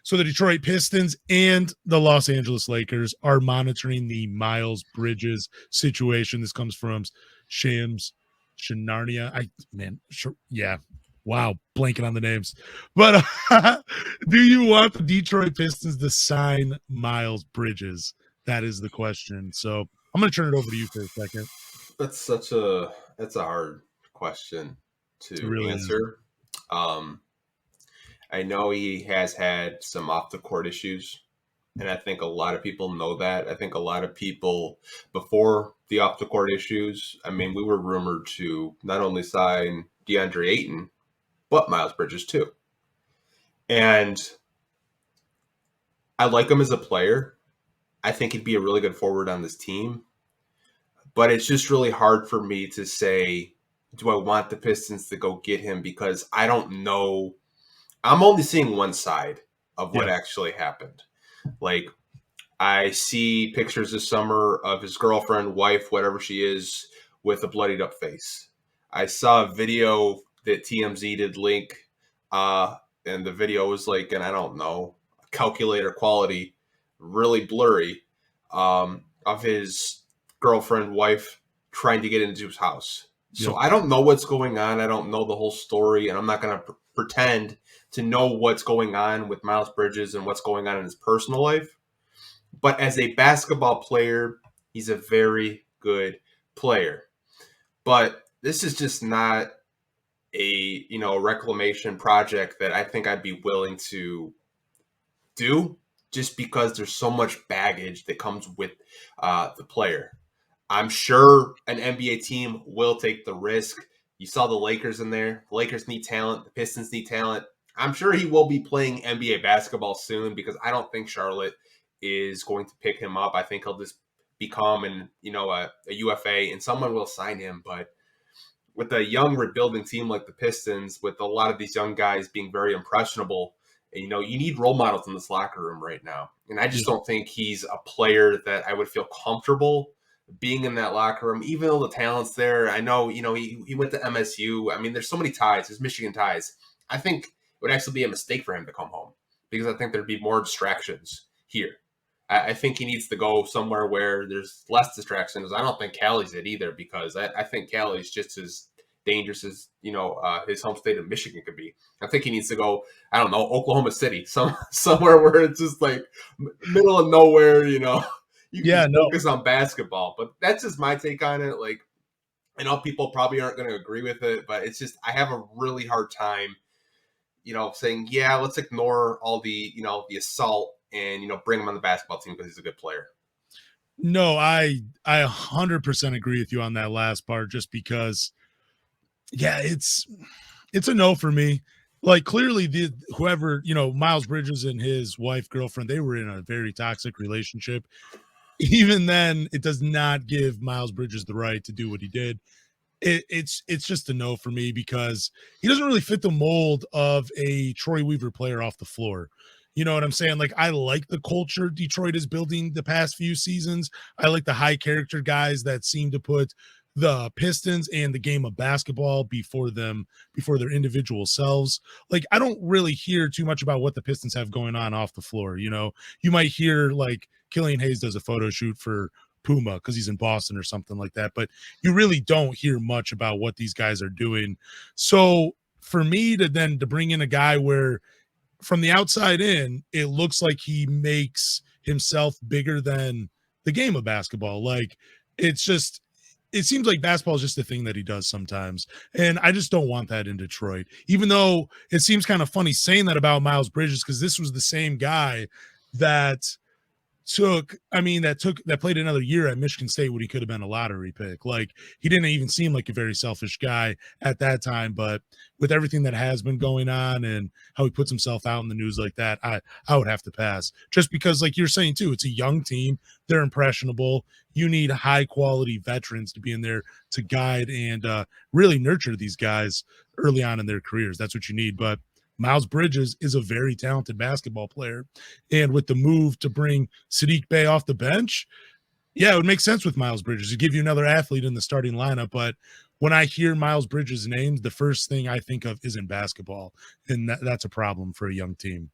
So the Detroit Pistons and the Los Angeles Lakers are monitoring the Miles Bridges situation. This comes from Shams Shinarnia. Yeah. Wow, blanking on the names. But do you want the Detroit Pistons to sign Miles Bridges? That is the question. So I'm going to turn it over to you for a second. That's a hard question to answer. I know he has had some off the court issues, and I think a lot of people know that. I think a lot of people before the off the court issues, I mean, we were rumored to not only sign DeAndre Ayton, but Miles Bridges too. And I like him as a player. I think he'd be a really good forward on this team. But it's just really hard for me to say, do I want the Pistons to go get him? Because I don't know. I'm only seeing one side of what actually happened. Like, I see pictures this summer of his girlfriend, wife, whatever she is, with a bloodied up face. I saw a video that TMZ did link, and the video was like, and I don't know, calculator quality, really blurry, of his girlfriend, wife trying to get into his house. So I don't know what's going on. I don't know the whole story, and I'm not going to pretend to know what's going on with Miles Bridges and what's going on in his personal life. But as a basketball player, he's a very good player. But this is just not a reclamation project that I think I'd be willing to do, just because there's so much baggage that comes with the player. I'm sure an NBA team will take the risk. You saw the Lakers in there. The Lakers need talent. The Pistons need talent. I'm sure he will be playing NBA basketball soon, because I don't think Charlotte is going to pick him up. I think he'll just become a UFA, and someone will sign him. But with a young rebuilding team like the Pistons, with a lot of these young guys being very impressionable, you need role models in this locker room right now. And I just don't think he's a player that I would feel comfortable being in that locker room, even though the talent's there. I know, he went to MSU. I mean, there's so many ties. There's Michigan ties. I think it would actually be a mistake for him to come home, because I think there'd be more distractions here. I think he needs to go somewhere where there's less distractions. I don't think Cali's it either, because I think Cali's just as dangerous as, his home state of Michigan could be. I think he needs to go, I don't know, Oklahoma City, somewhere where it's just like middle of nowhere, you can focus on basketball. But that's just my take on it. Like, I know people probably aren't going to agree with it, but it's just, I have a really hard time, saying, yeah, let's ignore all the, the assault and, bring him on the basketball team because he's a good player. No, I 100% agree with you on that last part, just because, it's a no for me. Like, clearly whoever, Miles Bridges and his wife, girlfriend, they were in a very toxic relationship. Even then, it does not give Miles Bridges the right to do what he did. It's just a no for me, because he doesn't really fit the mold of a Troy Weaver player off the floor. You know what I'm saying? Like, I like the culture Detroit is building the past few seasons. I like the high character guys that seem to put the Pistons and the game of basketball before their individual selves. Like, I don't really hear too much about what the Pistons have going on off the floor. You might hear like Killian Hayes does a photo shoot for Puma because he's in Boston or something like that, but you really don't hear much about what these guys are doing. So for me to bring in a guy where from the outside in, it looks like he makes himself bigger than the game of basketball. Like, it seems like basketball is just a thing that he does sometimes. And I just don't want that in Detroit, even though it seems kind of funny saying that about Miles Bridges, because this was the same guy that played another year at Michigan State when he could have been a lottery pick. Like, he didn't even seem like a very selfish guy at that time, but with everything that has been going on and how he puts himself out in the news like that, I would have to pass, just because, like you're saying too, it's a young team. They're impressionable. You need high quality veterans to be in there to guide and really nurture these guys early on in their careers. That's what you need. But Miles Bridges is a very talented basketball player. And with the move to bring Saddiq Bey off the bench, it would make sense with Miles Bridges to give you another athlete in the starting lineup. But when I hear Miles Bridges' name, the first thing I think of isn't basketball. And that's a problem for a young team.